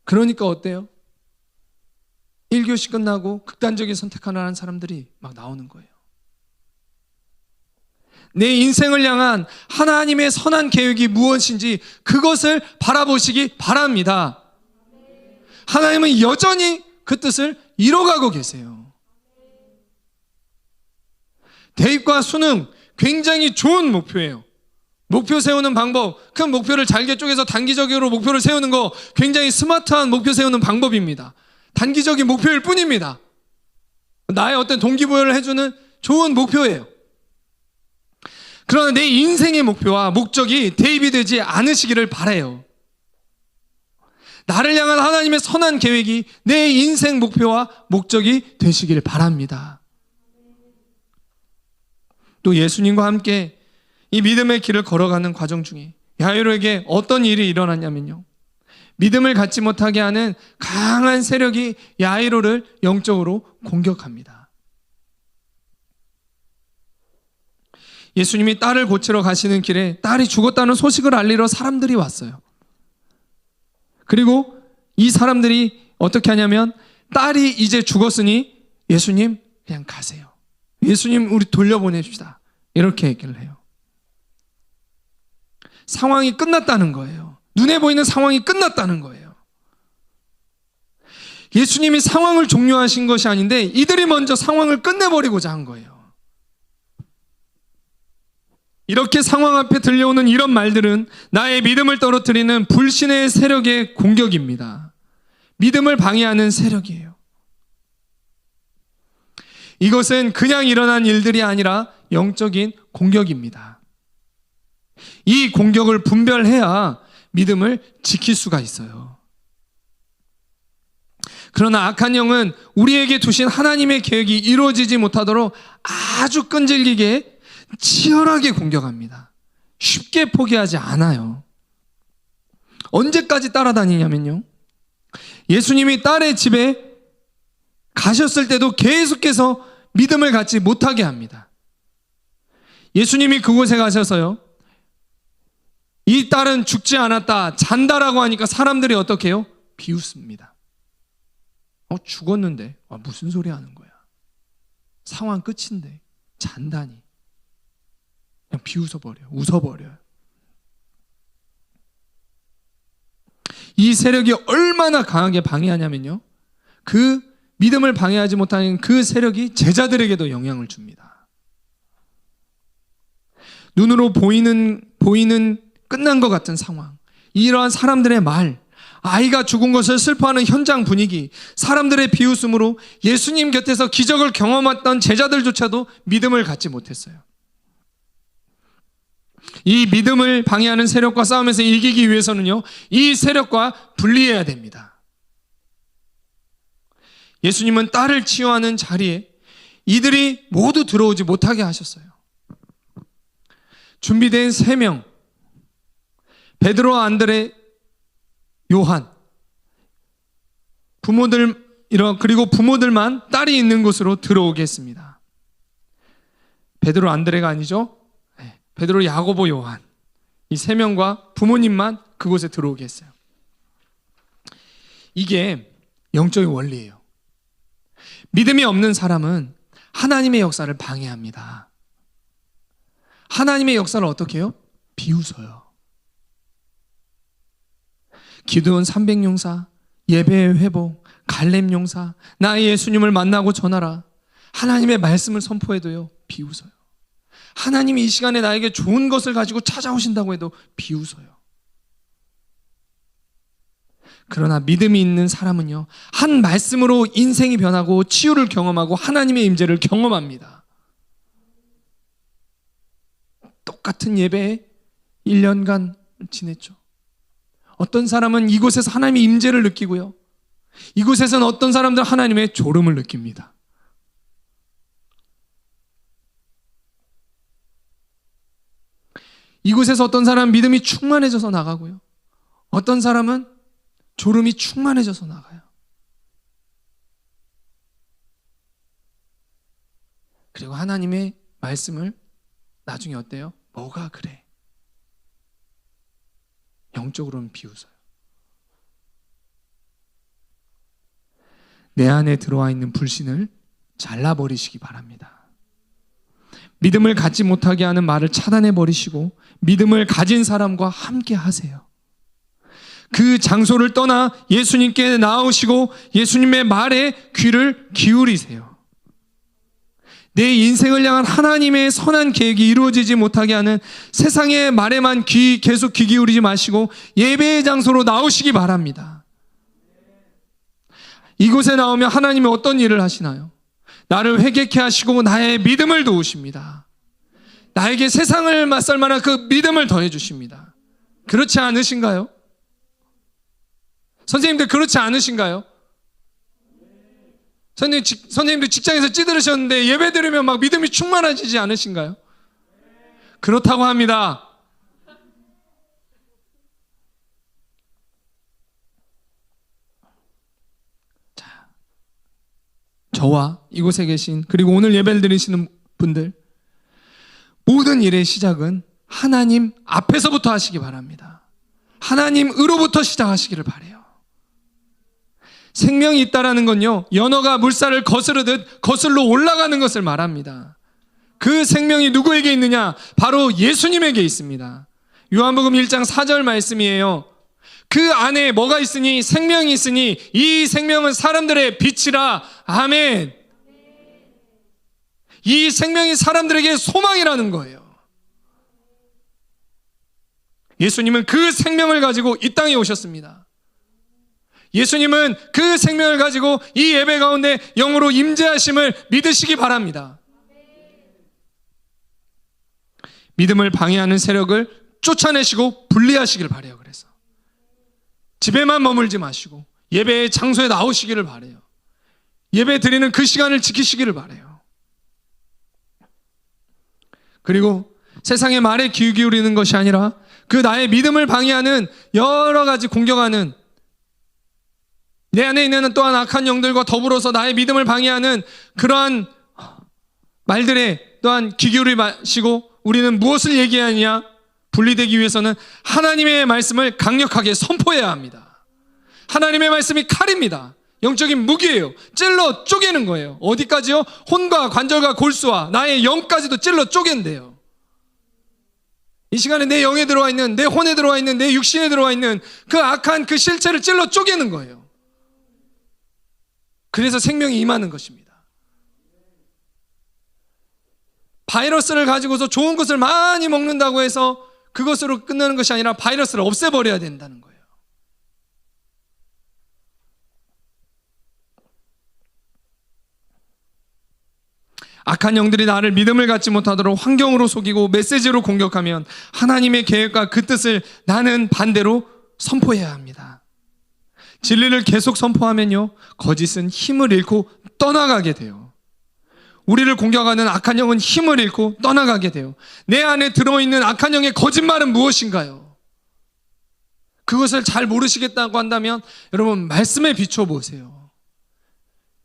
그러니까 어때요? 1교시 끝나고 극단적인 선택을 하는 사람들이 막 나오는 거예요. 내 인생을 향한 하나님의 선한 계획이 무엇인지 그것을 바라보시기 바랍니다. 하나님은 여전히 그 뜻을 이뤄가고 계세요. 대입과 수능 굉장히 좋은 목표예요. 목표 세우는 방법, 큰 목표를 잘게 쪼개서 단기적으로 목표를 세우는 거 굉장히 스마트한 목표 세우는 방법입니다. 단기적인 목표일 뿐입니다. 나의 어떤 동기부여를 해주는 좋은 목표예요. 그러나 내 인생의 목표와 목적이 대입이 되지 않으시기를 바라요. 나를 향한 하나님의 선한 계획이 내 인생 목표와 목적이 되시기를 바랍니다. 또 예수님과 함께 이 믿음의 길을 걸어가는 과정 중에 야이로에게 어떤 일이 일어났냐면요, 믿음을 갖지 못하게 하는 강한 세력이 야이로를 영적으로 공격합니다. 예수님이 딸을 고치러 가시는 길에 딸이 죽었다는 소식을 알리러 사람들이 왔어요. 그리고 이 사람들이 어떻게 하냐면 딸이 이제 죽었으니 예수님 그냥 가세요. 예수님 우리 돌려보내줍시다. 이렇게 얘기를 해요. 상황이 끝났다는 거예요. 눈에 보이는 상황이 끝났다는 거예요. 예수님이 상황을 종료하신 것이 아닌데 이들이 먼저 상황을 끝내버리고자 한 거예요. 이렇게 상황 앞에 들려오는 이런 말들은 나의 믿음을 떨어뜨리는 불신의 세력의 공격입니다. 믿음을 방해하는 세력이에요. 이것은 그냥 일어난 일들이 아니라 영적인 공격입니다. 이 공격을 분별해야 믿음을 지킬 수가 있어요. 그러나 악한 영은 우리에게 두신 하나님의 계획이 이루어지지 못하도록 아주 끈질기게 치열하게 공격합니다. 쉽게 포기하지 않아요. 언제까지 따라다니냐면요, 예수님이 딸의 집에 가셨을 때도 계속해서 믿음을 갖지 못하게 합니다. 예수님이 그곳에 가셔서요, 이 딸은 죽지 않았다, 잔다라고 하니까 사람들이 어떻게 해요? 비웃습니다. 죽었는데 무슨 소리 하는 거야? 상황 끝인데 잔다니. 그냥 비웃어버려요. 웃어버려요. 이 세력이 얼마나 강하게 방해하냐면요, 그 믿음을 방해하지 못하는 그 세력이 제자들에게도 영향을 줍니다. 눈으로 보이는 끝난 것 같은 상황, 이러한 사람들의 말, 아이가 죽은 것을 슬퍼하는 현장 분위기, 사람들의 비웃음으로 예수님 곁에서 기적을 경험했던 제자들조차도 믿음을 갖지 못했어요. 이 믿음을 방해하는 세력과 싸움에서 이기기 위해서는요, 이 세력과 분리해야 됩니다. 예수님은 딸을 치유하는 자리에 이들이 모두 들어오지 못하게 하셨어요. 준비된 3명, 베드로, 안드레, 요한, 그리고 부모들만 딸이 있는 곳으로 들어오게 했습니다. 베드로, 안드레가 아니죠. 베드로, 야고보, 요한, 이 3명과 부모님만 그곳에 들어오게 했어요. 이게 영적인 원리예요. 믿음이 없는 사람은 하나님의 역사를 방해합니다. 하나님의 역사를 어떻게 해요? 비웃어요. 기드온 300용사, 예배의 회복, 갈렙 용사, 나 예수님을 만나고 전하라, 하나님의 말씀을 선포해도요, 비웃어요. 하나님이 이 시간에 나에게 좋은 것을 가지고 찾아오신다고 해도 비웃어요. 그러나 믿음이 있는 사람은요, 한 말씀으로 인생이 변하고 치유를 경험하고 하나님의 임재를 경험합니다. 똑같은 예배에 1년간 지냈죠. 어떤 사람은 이곳에서 하나님의 임재를 느끼고요, 이곳에서는 어떤 사람들은 하나님의 졸음을 느낍니다. 이곳에서 어떤 사람은 믿음이 충만해져서 나가고요, 어떤 사람은 졸음이 충만해져서 나가요. 그리고 하나님의 말씀을 나중에 어때요? 뭐가 그래? 영적으로는 비웃어요. 내 안에 들어와 있는 불신을 잘라버리시기 바랍니다. 믿음을 갖지 못하게 하는 말을 차단해 버리시고 믿음을 가진 사람과 함께 하세요. 그 장소를 떠나 예수님께 나오시고 예수님의 말에 귀를 기울이세요. 내 인생을 향한 하나님의 선한 계획이 이루어지지 못하게 하는 세상의 말에만 계속 귀 기울이지 마시고 예배의 장소로 나오시기 바랍니다. 이곳에 나오면 하나님이 어떤 일을 하시나요? 나를 회개케 하시고 나의 믿음을 도우십니다. 나에게 세상을 맞설 만한 그 믿음을 더해 주십니다. 그렇지 않으신가요? 선생님들 그렇지 않으신가요? 선생님들 직장에서 찌들으셨는데 예배 드리면 막 믿음이 충만해지지 않으신가요? 그렇다고 합니다. 자, 저와 이곳에 계신 그리고 오늘 예배를 드리시는 분들, 모든 일의 시작은 하나님 앞에서부터 하시기 바랍니다. 하나님으로부터 시작하시기를 바라요. 생명이 있다라는 건요, 연어가 물살을 거스르듯 거슬러 올라가는 것을 말합니다. 그 생명이 누구에게 있느냐? 바로 예수님에게 있습니다. 요한복음 1장 4절 말씀이에요. 그 안에 뭐가 있으니? 생명이 있으니 이 생명은 사람들의 빛이라. 아멘. 이 생명이 사람들에게 소망이라는 거예요. 예수님은 그 생명을 가지고 이 땅에 오셨습니다. 예수님은 그 생명을 가지고 이 예배 가운데 영으로 임재하심을 믿으시기 바랍니다. 믿음을 방해하는 세력을 쫓아내시고 분리하시길 바라요. 그래서 집에만 머물지 마시고 예배의 장소에 나오시기를 바라요. 예배 드리는 그 시간을 지키시기를 바라요. 그리고 세상의 말에 귀 기울이는 것이 아니라 그 나의 믿음을 방해하는 여러 가지 공격하는 내 안에 있는 또한 악한 영들과 더불어서 나의 믿음을 방해하는 그러한 말들에 또한 귀 기울이시고 우리는 무엇을 얘기하느냐? 분리되기 위해서는 하나님의 말씀을 강력하게 선포해야 합니다. 하나님의 말씀이 칼입니다. 영적인 무기예요. 찔러 쪼개는 거예요. 어디까지요? 혼과 관절과 골수와 나의 영까지도 찔러 쪼갠대요. 이 시간에 내 영에 들어와 있는, 내 혼에 들어와 있는, 내 육신에 들어와 있는 그 악한 그 실체를 찔러 쪼개는 거예요. 그래서 생명이 임하는 것입니다. 바이러스를 가지고서 좋은 것을 많이 먹는다고 해서 그것으로 끝나는 것이 아니라 바이러스를 없애버려야 된다는 거예요. 악한 영들이 나를 믿음을 갖지 못하도록 환경으로 속이고 메시지로 공격하면 하나님의 계획과 그 뜻을 나는 반대로 선포해야 합니다. 진리를 계속 선포하면요, 거짓은 힘을 잃고 떠나가게 돼요. 우리를 공격하는 악한 영은 힘을 잃고 떠나가게 돼요. 내 안에 들어있는 악한 영의 거짓말은 무엇인가요? 그것을 잘 모르시겠다고 한다면 여러분 말씀에 비춰보세요.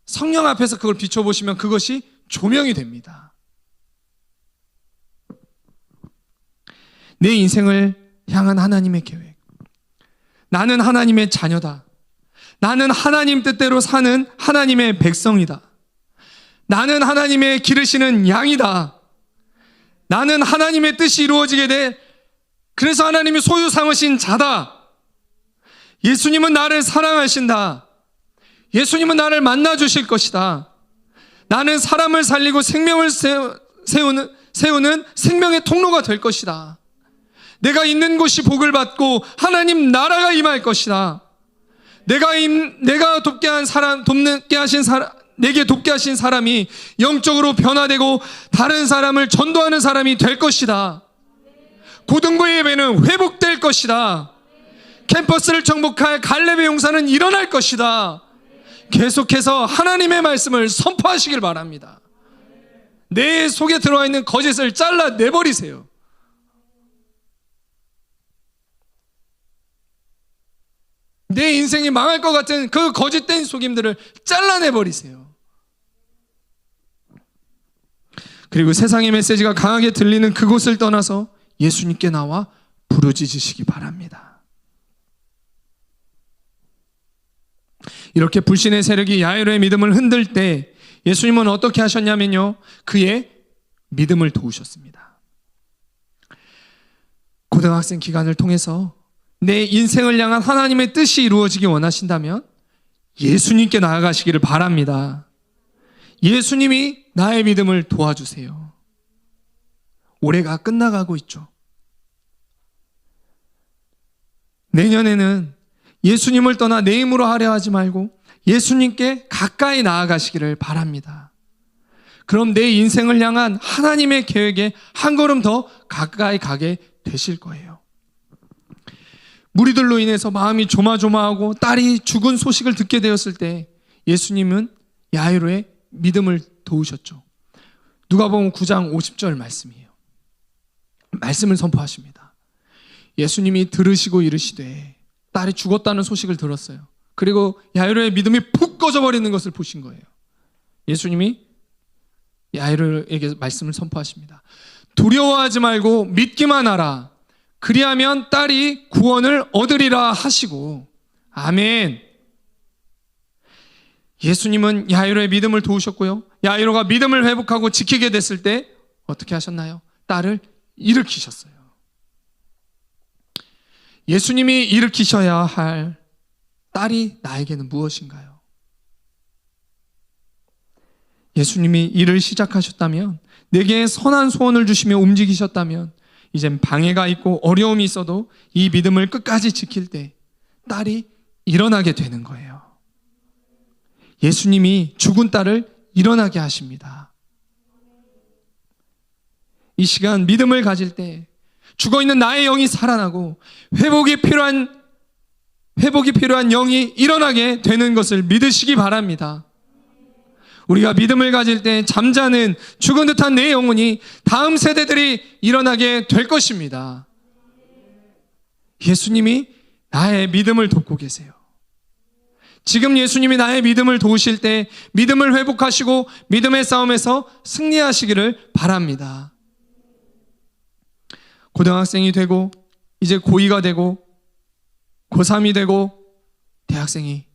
성령 앞에서 그걸 비춰보시면 그것이 조명이 됩니다. 내 인생을 향한 하나님의 계획. 나는 하나님의 자녀다. 나는 하나님 뜻대로 사는 하나님의 백성이다. 나는 하나님의 기르시는 양이다. 나는 하나님의 뜻이 이루어지게 돼. 그래서 하나님이 소유 삼으신 자다. 예수님은 나를 사랑하신다. 예수님은 나를 만나 주실 것이다. 나는 사람을 살리고 생명을 세우는 생명의 통로가 될 것이다. 내가 있는 곳이 복을 받고 하나님 나라가 임할 것이다. 내가 돕게 하신 사람, 내게 돕게 하신 사람이 영적으로 변화되고 다른 사람을 전도하는 사람이 될 것이다. 고등부 예배는 회복될 것이다. 캠퍼스를 정복할 갈렙의 용사는 일어날 것이다. 계속해서 하나님의 말씀을 선포하시길 바랍니다. 내 속에 들어와 있는 거짓을 잘라내버리세요. 내 인생이 망할 것 같은 그 거짓된 속임들을 잘라내버리세요. 그리고 세상의 메시지가 강하게 들리는 그곳을 떠나서 예수님께 나와 부르짖으시기 바랍니다. 이렇게 불신의 세력이 야이로의 믿음을 흔들 때 예수님은 어떻게 하셨냐면요, 그의 믿음을 도우셨습니다. 고등학생 기간을 통해서 내 인생을 향한 하나님의 뜻이 이루어지기 원하신다면 예수님께 나아가시기를 바랍니다. 예수님이 나의 믿음을 도와주세요. 올해가 끝나가고 있죠. 내년에는 예수님을 떠나 내 힘으로 하려 하지 말고 예수님께 가까이 나아가시기를 바랍니다. 그럼 내 인생을 향한 하나님의 계획에 한 걸음 더 가까이 가게 되실 거예요. 무리들로 인해서 마음이 조마조마하고 딸이 죽은 소식을 듣게 되었을 때 예수님은 야이로의 믿음을 도우셨죠. 누가복음 9장 50절 말씀이에요. 말씀을 선포하십니다. 예수님이 들으시고 이르시되, 딸이 죽었다는 소식을 들었어요. 그리고 야이로의 믿음이 푹 꺼져버리는 것을 보신 거예요. 예수님이 야이로에게 말씀을 선포하십니다. 두려워하지 말고 믿기만 하라. 그리하면 딸이 구원을 얻으리라 하시고. 아멘. 예수님은 야이로의 믿음을 도우셨고요, 야이로가 믿음을 회복하고 지키게 됐을 때 어떻게 하셨나요? 딸을 일으키셨어요. 예수님이 일으키셔야 할 딸이 나에게는 무엇인가요? 예수님이 일을 시작하셨다면, 내게 선한 소원을 주시며 움직이셨다면, 이젠 방해가 있고 어려움이 있어도 이 믿음을 끝까지 지킬 때 딸이 일어나게 되는 거예요. 예수님이 죽은 딸을 일어나게 하십니다. 이 시간 믿음을 가질 때 죽어있는 나의 영이 살아나고 회복이 필요한 영이 일어나게 되는 것을 믿으시기 바랍니다. 우리가 믿음을 가질 때 잠자는 죽은 듯한 내 영혼이 다음 세대들이 일어나게 될 것입니다. 예수님이 나의 믿음을 돕고 계세요. 지금 예수님이 나의 믿음을 도우실 때 믿음을 회복하시고 믿음의 싸움에서 승리하시기를 바랍니다. 고등학생이 되고 이제 고2가 되고 고3이 되고 대학생이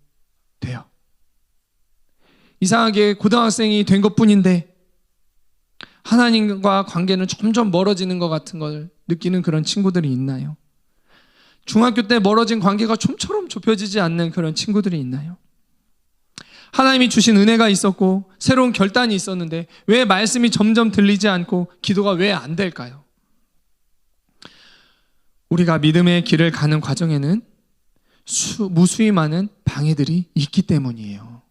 돼요. 이상하게 고등학생이 된 것뿐인데 하나님과 관계는 점점 멀어지는 것 같은 걸 느끼는 그런 친구들이 있나요? 중학교 때 멀어진 관계가 좀처럼 좁혀지지 않는 그런 친구들이 있나요? 하나님이 주신 은혜가 있었고 새로운 결단이 있었는데 왜 말씀이 점점 들리지 않고 기도가 왜 안 될까요? 우리가 믿음의 길을 가는 과정에는 무수히 많은 방해들이 있기 때문이에요.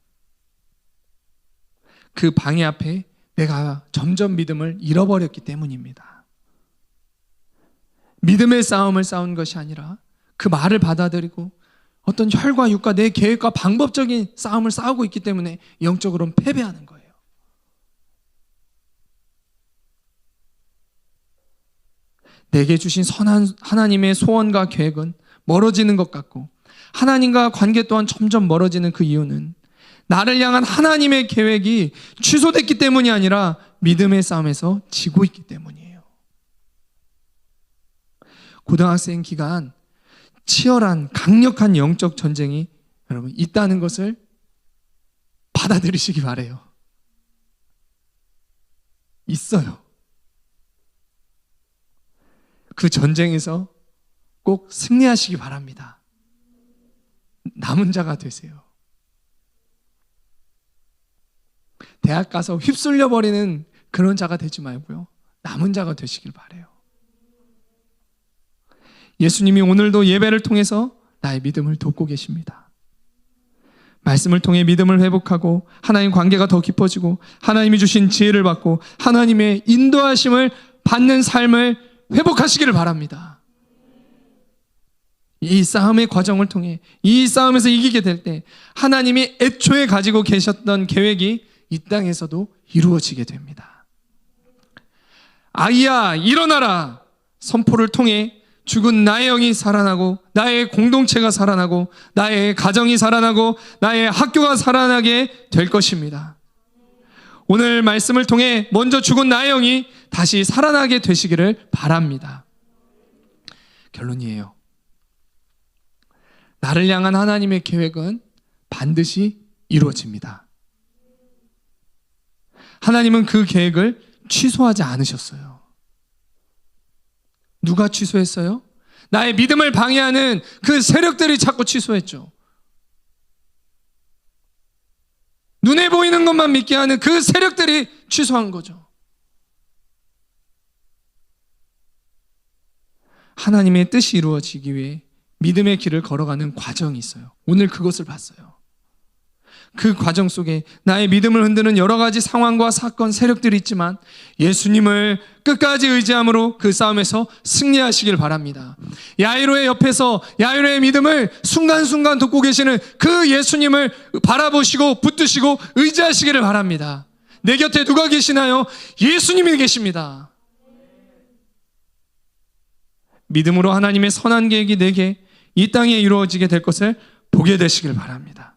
그 방해 앞에 내가 점점 믿음을 잃어버렸기 때문입니다. 믿음의 싸움을 싸운 것이 아니라 그 말을 받아들이고 어떤 혈과 육과 내 계획과 방법적인 싸움을 싸우고 있기 때문에 영적으로는 패배하는 거예요. 내게 주신 선한 하나님의 소원과 계획은 멀어지는 것 같고 하나님과 관계 또한 점점 멀어지는 그 이유는 나를 향한 하나님의 계획이 취소됐기 때문이 아니라 믿음의 싸움에서 지고 있기 때문이에요. 고등학생 기간 치열한 강력한 영적 전쟁이 여러분 있다는 것을 받아들이시기 바래요. 있어요. 그 전쟁에서 꼭 승리하시기 바랍니다. 남은 자가 되세요. 대학 가서 휩쓸려 버리는 그런 자가 되지 말고요. 남은 자가 되시길 바래요. 예수님이 오늘도 예배를 통해서 나의 믿음을 돕고 계십니다. 말씀을 통해 믿음을 회복하고 하나님 관계가 더 깊어지고 하나님이 주신 지혜를 받고 하나님의 인도하심을 받는 삶을 회복하시기를 바랍니다. 이 싸움의 과정을 통해 이 싸움에서 이기게 될 때 하나님이 애초에 가지고 계셨던 계획이 이 땅에서도 이루어지게 됩니다. 아이야 일어나라 선포를 통해 죽은 나의 영이 살아나고 나의 공동체가 살아나고 나의 가정이 살아나고 나의 학교가 살아나게 될 것입니다. 오늘 말씀을 통해 먼저 죽은 나의 영이 다시 살아나게 되시기를 바랍니다. 결론이에요. 나를 향한 하나님의 계획은 반드시 이루어집니다. 하나님은 그 계획을 취소하지 않으셨어요. 누가 취소했어요? 나의 믿음을 방해하는 그 세력들이 자꾸 취소했죠. 눈에 보이는 것만 믿게 하는 그 세력들이 취소한 거죠. 하나님의 뜻이 이루어지기 위해 믿음의 길을 걸어가는 과정이 있어요. 오늘 그것을 봤어요. 그 과정 속에 나의 믿음을 흔드는 여러 가지 상황과 사건, 세력들이 있지만 예수님을 끝까지 의지함으로 그 싸움에서 승리하시길 바랍니다. 야이로의 옆에서 야이로의 믿음을 순간순간 돕고 계시는 그 예수님을 바라보시고 붙드시고 의지하시기를 바랍니다. 내 곁에 누가 계시나요? 예수님이 계십니다. 믿음으로 하나님의 선한 계획이 내게 이 땅에 이루어지게 될 것을 보게 되시길 바랍니다.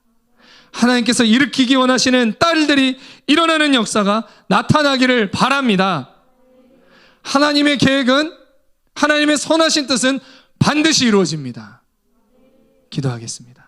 하나님께서 일으키기 원하시는 딸들이 일어나는 역사가 나타나기를 바랍니다. 하나님의 계획은, 하나님의 선하신 뜻은 반드시 이루어집니다. 기도하겠습니다.